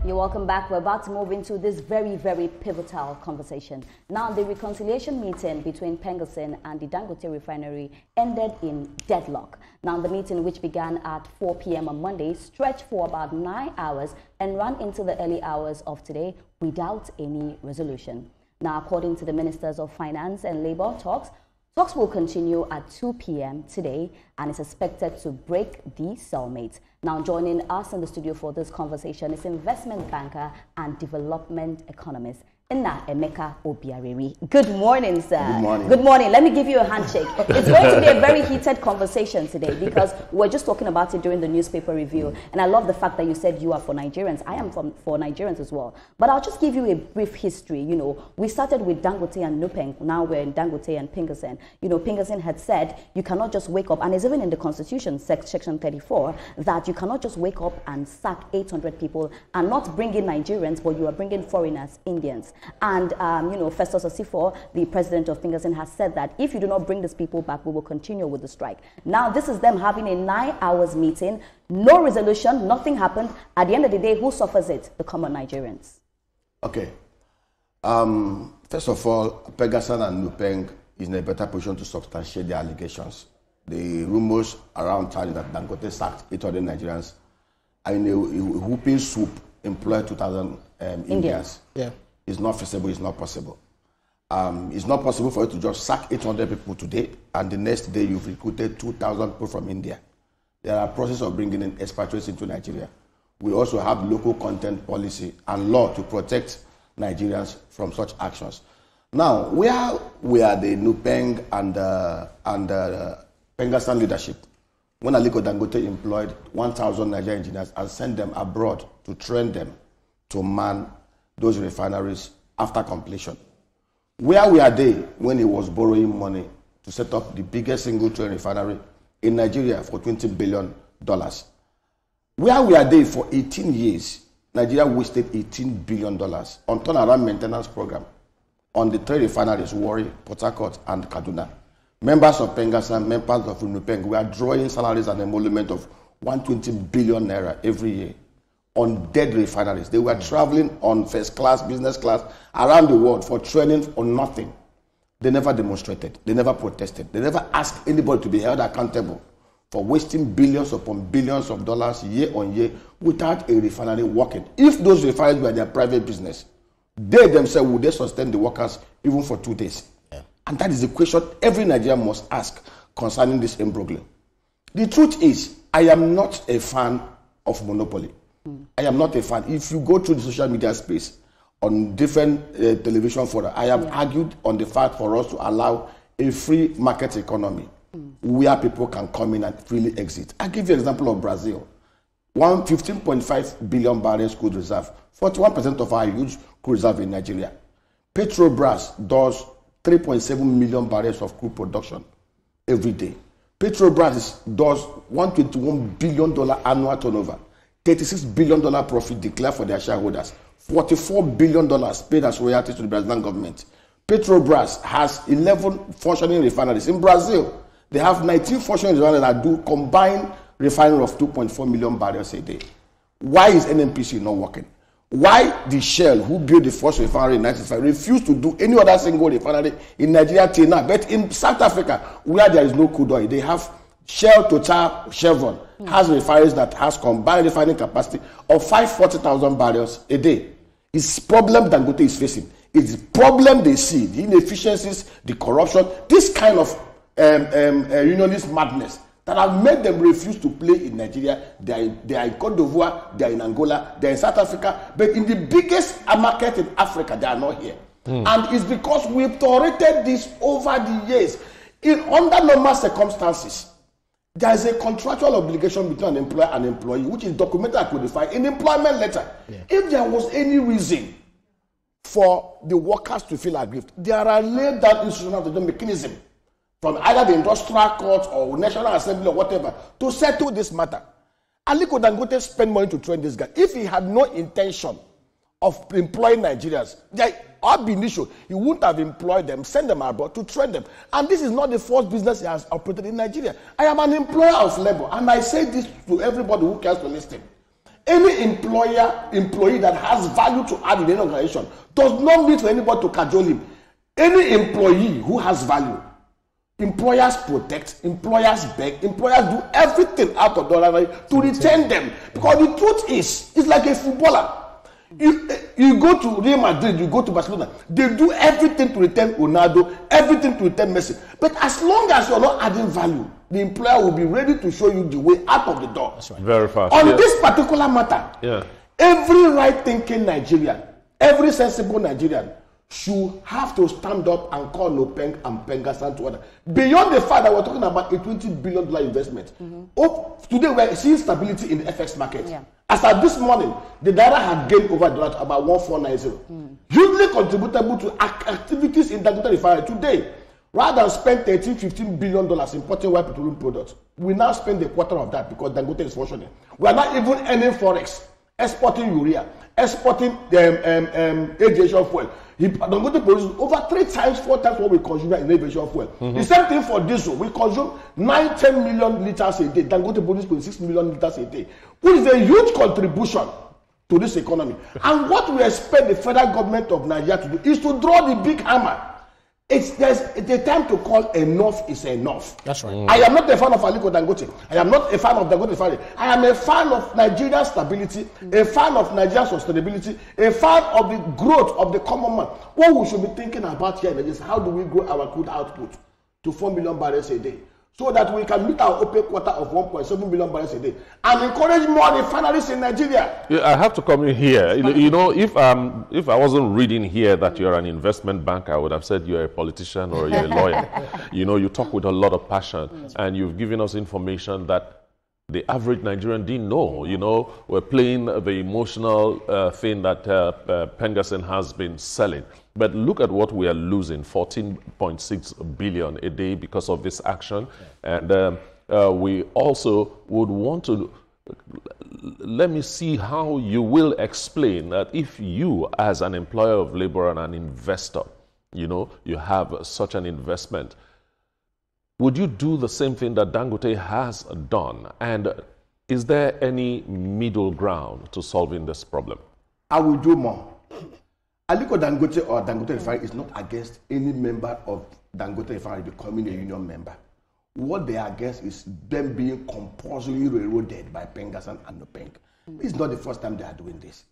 You're welcome back. We're about to move into this very, very pivotal conversation. Now, the reconciliation meeting between Pengassan and the Dangote Refinery ended in deadlock. Now, the meeting, which began at 4 p.m. on Monday, stretched for about 9 hours and ran into the early hours of today without any resolution. Now, according to the Ministers of Finance and Labour, talks will continue at 2 p.m. today and is expected to break the stalemate. Now, joining us in the studio for this conversation is investment banker and development economist, Nnaemeka Obiaraeri. Good morning, sir. Good morning. Good morning. Let me give you a handshake. It's going to be a very heated conversation today because we're just talking about it during the newspaper review. And I love the fact that you said you are for Nigerians. I am for Nigerians as well. But I'll just give you a brief history. You know, we started with Dangote and Nupeng. Now we're in Dangote and Pengassan. You know, Pengassan had said you cannot just wake up, and it's even in the Constitution, section 34, that you cannot just wake up and sack 800 people and not bring in Nigerians, but you are bringing foreigners, Indians. And, you know, Festus Osifo, the president of Pengassan, has said that if you do not bring these people back, we will continue with the strike. Now, this is them having a 9 hours meeting, no resolution, nothing happened. At the end of the day, who suffers it? The common Nigerians. Okay. First of all, Pengassan and Nupeng is in a better position to substantiate the allegations. The rumors around town that Dangote sacked 800 Nigerians and in a whooping swoop employed 2,000 Indians. Yeah. It's not feasible, it's not possible. It's not possible for you to just sack 800 people today and the next day you've recruited 2,000 people from India. There are processes of bringing in expatriates into Nigeria. We also have local content policy and law to protect Nigerians from such actions. Now, where we are the Nupeng and Pengassan leadership, when Aliko Dangote employed 1,000 Nigerian engineers and sent them abroad to train them to man those refineries after completion. Where were they when he was borrowing money to set up the biggest single train refinery in Nigeria for $20 billion? Where were they for 18 years? Nigeria wasted $18 billion on turnaround maintenance program on the three refineries, Warri, Port Harcourt, and Kaduna. Members of Pengassan, members of Nupeng were drawing salaries and emolument of 120 billion naira every year on dead refineries. They were traveling on first class, business class around the world for training on nothing. They never demonstrated. They never protested. They never asked anybody to be held accountable for wasting billions upon billions of dollars year on year without a refinery working. If those refineries were their private business, they themselves would they sustain the workers even for 2 days? Yeah. And that is the question every Nigerian must ask concerning this imbroglio. The truth is, I am not a fan of monopoly. I am not a fan. If you go through the social media space on different television forums, I have argued on the fact for us to allow a free market economy where people can come in and freely exit. I'll give you an example of Brazil. 15.5 billion barrels crude reserve, 41% of our huge crude reserve in Nigeria. Petrobras does 3.7 million barrels of crude production every day. Petrobras does $121 billion annual turnover. $36 billion profit declared for their shareholders, $44 billion paid as royalties to the Brazilian government. Petrobras has 11 functioning refineries. In Brazil, they have 19 functioning refineries that do combined refinery of 2.4 million barrels a day. Why is NNPC not working? Why the Shell, who built the first refinery in 1995, refused to do any other single refinery in Nigeria till now? But in South Africa, where there is no crude oil, they have Shell, Total, Chevron has refineries that has combined refining capacity of 540,000 barrels a day. It's problem Dangote is facing. It's the problem they see, the inefficiencies, the corruption, this kind of unionist madness that have made them refuse to play in Nigeria. They are in Cote d'Ivoire, they are in Angola, they are in South Africa, but in the biggest market in Africa, they are not here. And it's because we've tolerated this over the years. Under normal circumstances, there is a contractual obligation between an employer and employee, which is documented and codified in the employment letter. Yeah. If there was any reason for the workers to feel aggrieved, there are laid down institutional mechanisms from either the industrial court or National Assembly or whatever to settle this matter. Aliko Dangote spent money to train this guy. If he had no intention of employing Nigerians, ab initio, he wouldn't have employed them, sent them abroad to train them. And this is not the first business he has operated in Nigeria. I am an employer of labor, and I say this to everybody who cares to listen. Any employee that has value to add in any organization does not need for anybody to cajole him. Any employee who has value, employers protect, employers beg, employers do everything out of the ordinary to retain them. Because the truth is, it's like a footballer. You go to Real Madrid, you go to Barcelona, they do everything to retain Ronaldo, everything to retain Messi. But as long as you're not adding value, the employer will be ready to show you the way out of the door. That's right. Very fast. On this particular matter, every right-thinking Nigerian, every sensible Nigerian should have to stand up and call Nupeng and Pengassan to order. Beyond the fact that we're talking about a $20 billion investment. Today we're seeing stability in the FX market. As of this morning, the naira had gained over the dollar about 1490. Hugely contributable to activities in Dangote Refinery. Today, rather than spend $13–15 billion importing white petroleum products, we now spend a quarter of that because Dangote is functioning. We are not even earning forex, exporting urea, exporting aviation fuel. Dangote produces over 3 times, 4 times what we consume in aviation fuel. The same thing for diesel. We consume 9–10 million liters a day. Dangote produces 26 million liters a day, which is a huge contribution to this economy. And what we expect the federal government of Nigeria to do is to draw the big hammer. It's a time to call enough is enough. That's right. I am not a fan of Aliko Dangote. I am not a fan of Dangote Refinery. I am a fan of Nigeria's stability, a fan of Nigeria's sustainability, a fan of the growth of the common man. What we should be thinking about here is how do we grow our crude output to 4 million barrels a day, so that we can meet our OPEC quota of 1.7 million barrels a day and encourage more refineries in Nigeria. I have to come in here. You know, if I wasn't reading here that you're an investment banker, I would have said you're a politician or you're a lawyer. You know, you talk with a lot of passion, and you've given us information that the average Nigerian didn't know. You know, we're playing the emotional thing that Pengassan has been selling. But look at what we are losing, 14.6 billion a day because of this action. And we also would want to, let me see how you will explain that if you as an employer of labor and an investor, you know, you have such an investment, would you do the same thing that Dangote has done? And is there any middle ground to solving this problem? I will do more. Aliko Dangote or Dangote Refinery is not against any member of Dangote Refinery becoming a union member. What they are against is them being compulsorily railroaded by Pengassan and Nupeng. This is not the first time they are doing this.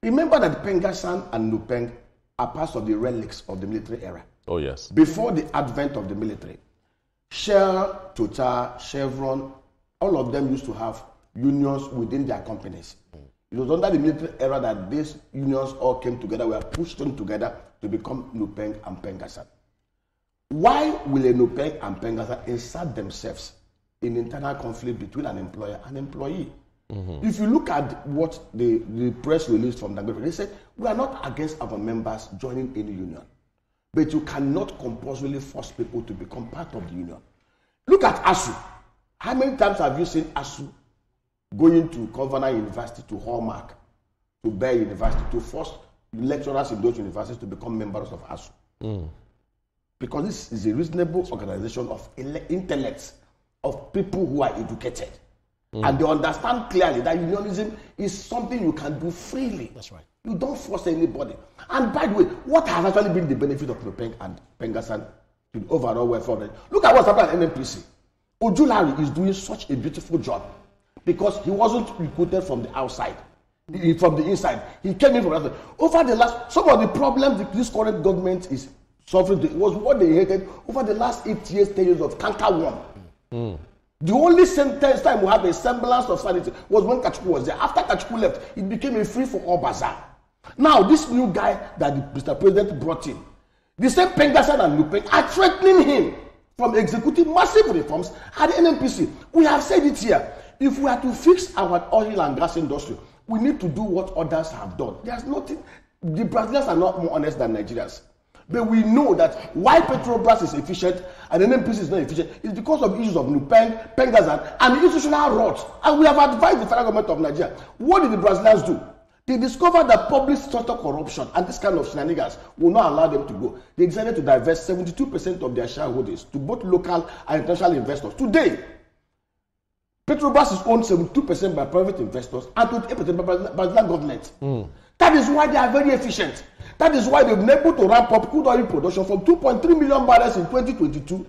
Remember that Pengassan and Nupeng are parts of the relics of the military era. Oh, yes. Before the advent of the military, Shell, Total, Chevron, all of them used to have unions within their companies. It was under the military era that these unions all came together, were pushed on together to become Nupeng and Pengassan. Why will a Nupeng and Pengassan insert themselves in internal conflict between an employer and employee? If you look at what the press released from Dangote, they said, we are not against our members joining any union, but you cannot compulsorily force people to become part of the union. Look at ASU. How many times have you seen ASU going to Covenant University, to Hallmark, to Bear University, to force lecturers in those universities to become members of ASU? Because this is a reasonable organization of intellects, of people who are educated. And they understand clearly that unionism is something you can do freely. That's right. You don't force anybody. And by the way, what has actually been the benefit of Nupeng and Pengassan to the overall welfare of it? Look at what's happened at NNPC. Obiaraeri is doing such a beautiful job because he wasn't recruited from the outside, from the inside. He came in from the outside. Over the last, some of the problems this current government is suffering was what they hated over the last 8 years, 10 years of cankerworm. The only time we had a semblance of sanity was when Kachukwu was there. After Kachukwu left, it became a free-for-all bazaar. Now, this new guy that Mr. President brought in, the same Pengassan and Nupeng are threatening him from executing massive reforms at the NNPC. We have said it here. If we are to fix our oil and gas industry, we need to do what others have done. There's nothing. The Brazilians are not more honest than Nigerians. But we know that why Petrobras is efficient and NNPC is not efficient is because of issues of Nupeng, Pengassan, and the institutional rot. And we have advised the federal government of Nigeria. What did the Brazilians do? They discovered that public sector corruption and this kind of shenanigans will not allow them to go. They decided to divest 72% of their shareholders to both local and international investors. Today, Petrobras is owned 72% by private investors and 28% by the government. That is why they are very efficient. That is why they've been able to ramp up crude oil production from 2.3 million barrels in 2022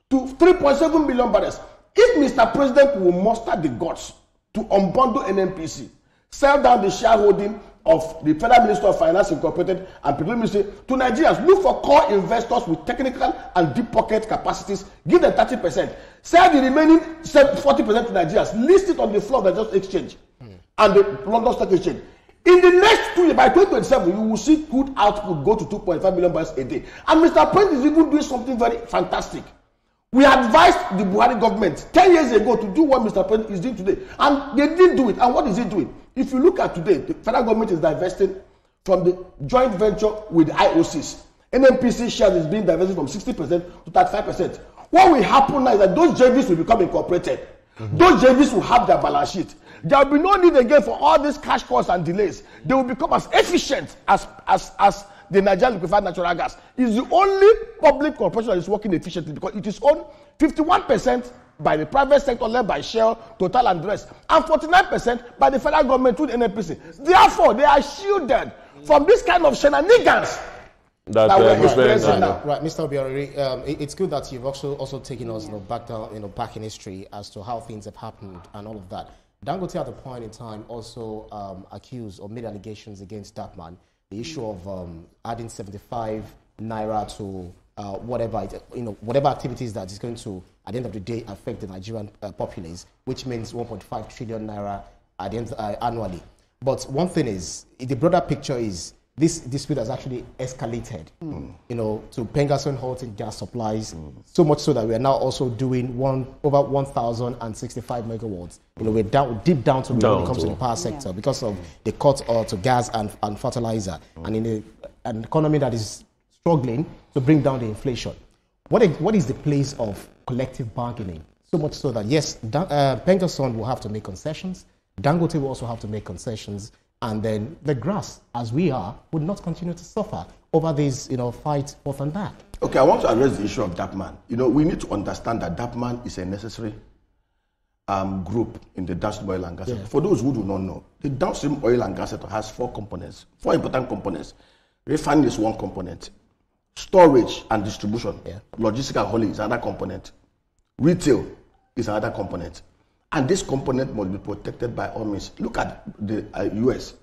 to 3.7 million barrels. If Mr. President will muster the guts to unbundle NNPC, sell down the shareholding of the Federal Minister of Finance Incorporated and Petroleum Ministry to Nigerians, look for core investors with technical and deep pocket capacities, give them 30%, sell the remaining 40% to Nigerians, list it on the floor of the Just Exchange and the London Stock Exchange. In the next 2 years, by 2027, you will see crude output go to 2.5 million barrels a day. And Mr. President is even doing something very fantastic. We advised the Buhari government 10 years ago to do what Mr. President is doing today. And they didn't do it. And what is he doing? If you look at today, the federal government is divesting from the joint venture with IOCs. NNPC shares is being divested from 60% to 35%. What will happen now is that those JVs will become incorporated. Those JVs will have their balance sheet. There will be no need again for all these cash costs and delays. They will become as efficient as the Nigerian liquefied natural gas. It's the only public corporation that is working efficiently because it is owned 51% by the private sector led by Shell, Total and the rest, and 49% by the federal government through the NNPC. Therefore, they are shielded from this kind of shenanigans that we're experiencing now. Right, Mr. Obiaraeri, it's good that you've also taken us back down, back in history as to how things have happened and all of that. Dangote at the point in time also accused or made allegations against that man. The issue of adding 75 naira to whatever whatever activities that is going to, at the end of the day, affect the Nigerian populace, which means 1.5 trillion naira at the end, annually. But one thing is, the broader picture is this dispute has actually escalated, to Pengaston halting gas supplies, so much so that we are now also doing over 1,065 megawatts. We're deep down to when it comes to the power sector because of the cut to gas and fertilizer, and in an economy that is struggling to bring down the inflation. What is the place of collective bargaining? So much so that yes, Pengaston will have to make concessions, Dangote will also have to make concessions, and then the grass, as we are, would not continue to suffer over these, fights forth and back. Okay, I want to address the issue of DAPMAN. We need to understand that DAPMAN is a necessary group in the downstream oil and gas sector. For those who do not know, the downstream oil and gas sector has four important components. Refining is one component. Storage and distribution, logistics and hauling is another component. Retail is another component. And this component must be protected by all means. Look at the US.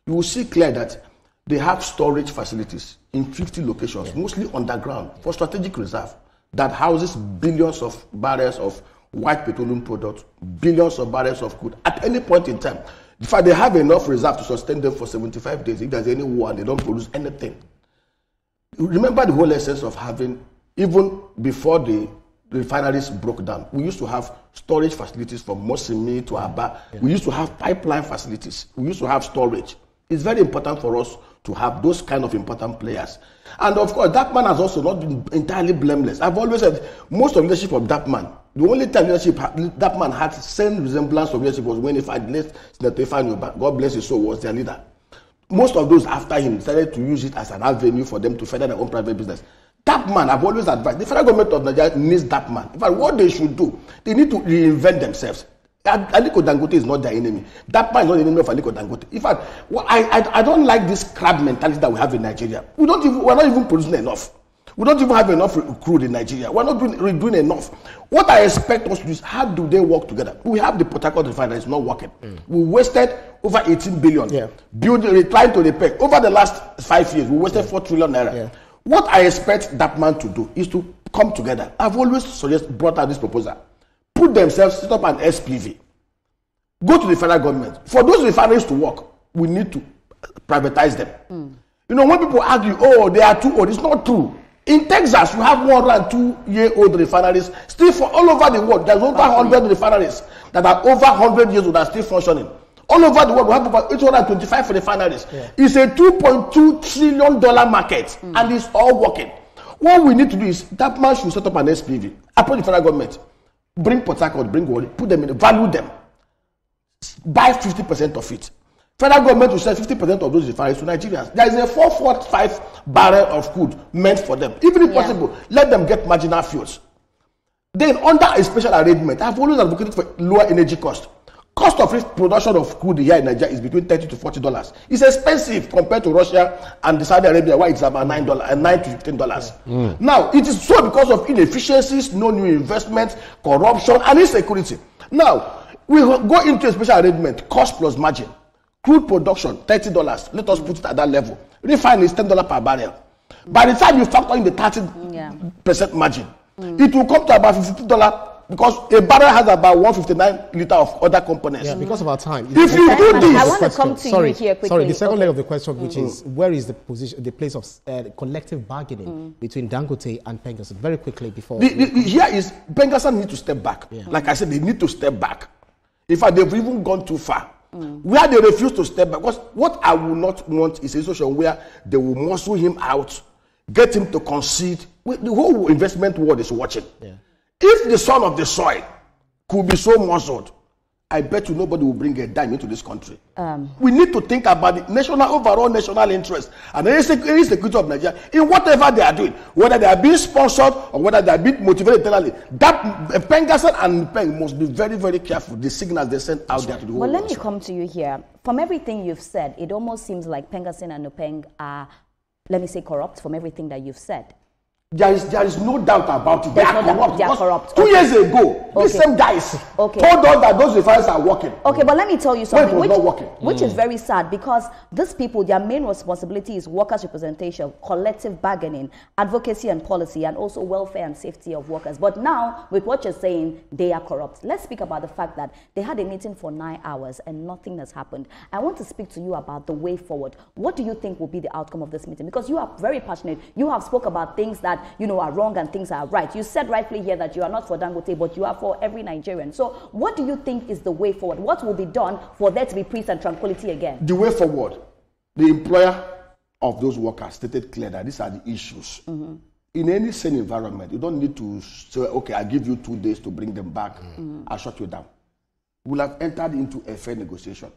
You will see clear that they have storage facilities in 50 locations, mostly underground, for strategic reserve, that houses billions of barrels of white petroleum products, billions of barrels of crude at any point in time. In fact, they have enough reserve to sustain them for 75 days. If there's any war and they don't produce anything. Remember the whole essence of having, even before the refineries broke down, we used to have storage facilities from Mosimi to Aba. We used to have pipeline facilities. We used to have storage. It's very important for us to have those kind of important players. And of course, DAPMAN has also not been entirely blameless. I've always said most of leadership of DAPMAN, the only time DAPMAN had same resemblance of leadership was when he had left Senator Ifeanyi, God bless his soul, was their leader. Most of those after him decided to use it as an avenue for them to further their own private business. DAPMAN, I've always advised, the federal government of Nigeria needs DAPMAN. In fact, what they should do, they need to reinvent themselves. Aliko Dangote is not their enemy. DAPMAN is not the enemy of Aliko Dangote. In fact, I don't like this crab mentality that we have in Nigeria. We're not even producing enough. We don't even have enough crude in Nigeria. We're not doing enough. What I expect us to do is, how do they work together? We have the Port Harcourt refinery, it's not working. We wasted over 18 billion trying to repair. Over the last 5 years, we wasted 4 trillion naira. What I expect DAPMAN to do is to come together. I've always brought out this proposal. Put themselves, set up an SPV. Go to the federal government. For those refineries to work, we need to privatize them. When people argue, oh, they are too old, it's not true. In Texas, you have 102-year-old refineries. Still, for all over the world, there's over 100 refineries that are over 100 years old that are still functioning. All over the world, we have over 825 refineries. It's a $2.2 trillion market, and it's all working. What we need to do is, DAPMAN should set up an SPV, approach the federal government, bring Port Harcourt, bring Warri, put them in, value them, buy 50% of it. Federal government will sell 50% of those refineries to Nigerians. There is a 445 barrel of crude meant for them. Even if possible, let them get marginal fuels. Then under a special arrangement, I've always advocated for lower energy cost. Cost of production of crude here in Nigeria is between $30 to $40. It's expensive compared to Russia and Saudi Arabia, where it's about $9 and $9 to $15. Now, it is so because of inefficiencies, no new investments, corruption, and insecurity. Now, we go into a special arrangement, cost plus margin. Crude production, $30. Let us put it at that level. Refineries, $10 per barrel. By the time you factor in the 30% margin, it will come to about $50. Because a barrel has about 159 liters of other components. Yeah, because of our time. If you do this, I want to come to you here quickly. Sorry, the second leg of the question, which is where is the position, the place of collective bargaining between Dangote and Pengassan? Very quickly before. Here is Pengassan need to step back. Yeah. Like I said, they need to step back. In fact, they've even gone too far. Where they refuse to step back. Because what I will not want is a situation where they will muscle him out, get him to concede. The whole investment world is watching. Yeah. If the son of the soil could be so muscled, I bet you nobody will bring a dime into this country. We need to think about the overall national interest and the security of Nigeria in whatever they are doing, whether they are being sponsored or whether they are being motivated internally. That Pengassan and Peng must be very, very careful. The signals they send out there to the whole world. Well, let me come to you here. From everything you've said, it almost seems like Pengassan and Nupeng are, let me say, corrupt from everything that you've said. There is no doubt about it. They are corrupt. They are corrupt. 2 years ago, these same guys told us that those refineries are working. Okay, but let me tell you something, which is very sad, because these people, their main responsibility is workers' representation, collective bargaining, advocacy and policy, and also welfare and safety of workers. But now, with what you're saying, they are corrupt. Let's speak about the fact that they had a meeting for 9 hours and nothing has happened. I want to speak to you about the way forward. What do you think will be the outcome of this meeting? Because you are very passionate. You have spoke about things that are wrong and things are right. You said rightfully here that you are not for Dangote, but you are for every Nigerian. So what do you think is the way forward? What will be done for there to be peace and tranquility again? The way forward, the employer of those workers stated clear that these are the issues. In any sane environment, you don't need to say, okay, I'll give you 2 days to bring them back. I'll shut you down. We'll have entered into a fair negotiation.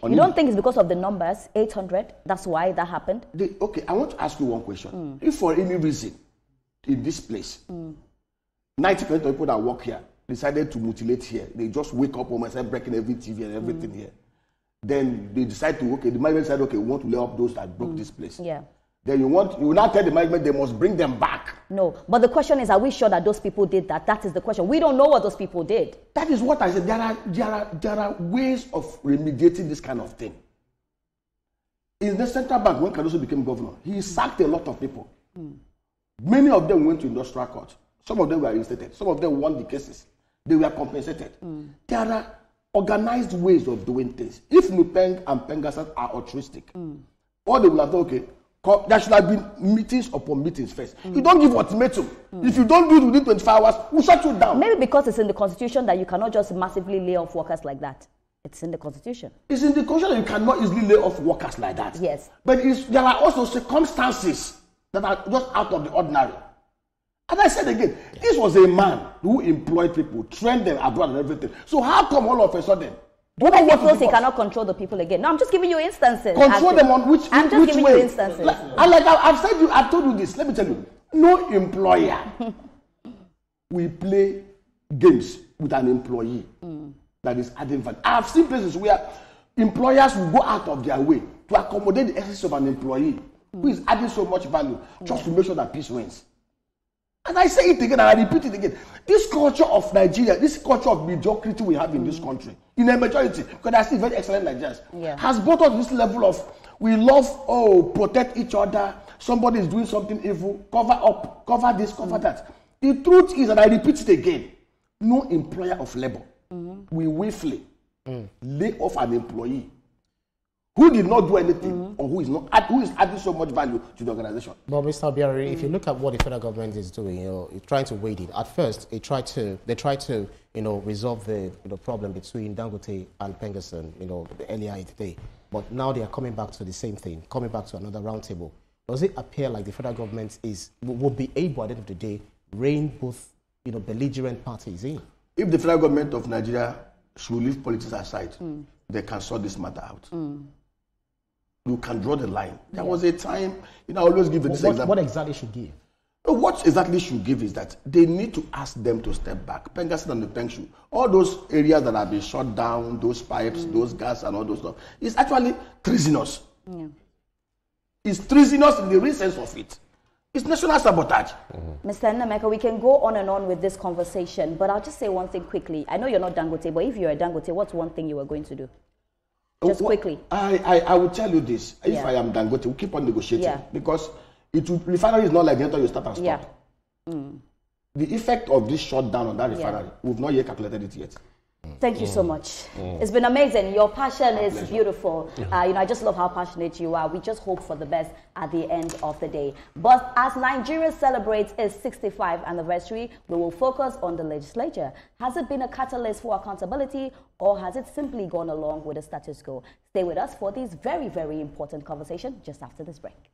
You don't think it's because of the numbers, 800? That's why that happened? Okay, I want to ask you one question. If for any reason in this place, 90% of people that work here decided to mutilate here, they just wake up home and start breaking every TV and everything here. Then they decide to, the management said, we want to lay off those that broke this place. Yeah. Then you will not tell the management they must bring them back. No, but the question is, are we sure that those people did that? That is the question. We don't know what those people did. That is what I said. There are ways of remediating this kind of thing. In the central bank, when Cardoso became governor, he sacked a lot of people. Many of them went to industrial court. Some of them were reinstated. Some of them won the cases. They were compensated. There are organized ways of doing things. If Nupeng and Pengassan are altruistic, or they will have done, there should have been meetings upon meetings first. You don't give ultimatum. If you don't do it within 24 hours, we'll shut you down. Maybe because it's in the constitution that you cannot just massively lay off workers like that. It's in the constitution. It's in the constitution that you cannot easily lay off workers like that. Yes. But there are also circumstances that are just out of the ordinary. And I said again, this was a man who employed people, trained them abroad and everything. So how come all of a sudden? What if he feels he cannot control the people again? No, I'm just giving you instances. Control them on which way? I'm just giving you instances. I've told you this. Let me tell you. No employer will play games with an employee that is adding value. I've seen places where employers will go out of their way to accommodate the essence of an employee who is adding so much value just to make sure that peace wins. And I say it again and I repeat it again. This culture of Nigeria, this culture of mediocrity we have in this country, in a majority, because there are still very excellent Nigerians, has brought us to this level of we love, protect each other. Somebody is doing something evil, cover up, cover this, cover that. The truth is, and I repeat it again, no employer of labor will willfully lay off an employee who did not do anything or who is adding so much value to the organization. But Mr. Obiaraeri, if you look at what the federal government is doing, it's trying to wade in. At first, they tried to resolve the problem between Dangote and Pengassan, earlier in the day. But now they are coming back to the same thing, coming back to another roundtable. Does it appear like the federal government will be able at the end of the day rein both belligerent parties in? If the federal government of Nigeria should leave politics aside, they can sort this matter out. You can draw the line. There was a time, I always give this example. What exactly should give? What exactly should give is that they need to ask them to step back. Pengas and the Pengshu, all those areas that have been shut down, those pipes, those gas and all those stuff, is actually treasonous. Yeah. It's treasonous in the real sense of it. It's national sabotage. Mr. Nnaemeka, we can go on and on with this conversation, but I'll just say one thing quickly. I know you're not Dangote, but if you're a Dangote, what's one thing you were going to do? Just quickly. I will tell you this. If I am Dangote, we'll keep on negotiating. Because refinery is not like the you start and stop. The effect of this shutdown on that refinery, we've not yet calculated it yet. Thank you so much. It's been amazing. Your passion is beautiful. I just love how passionate you are. We just hope for the best at the end of the day. But as Nigeria celebrates its 65th anniversary, we will focus on the legislature. Has it been a catalyst for accountability, or has it simply gone along with the status quo? Stay with us for this very, very important conversation just after this break.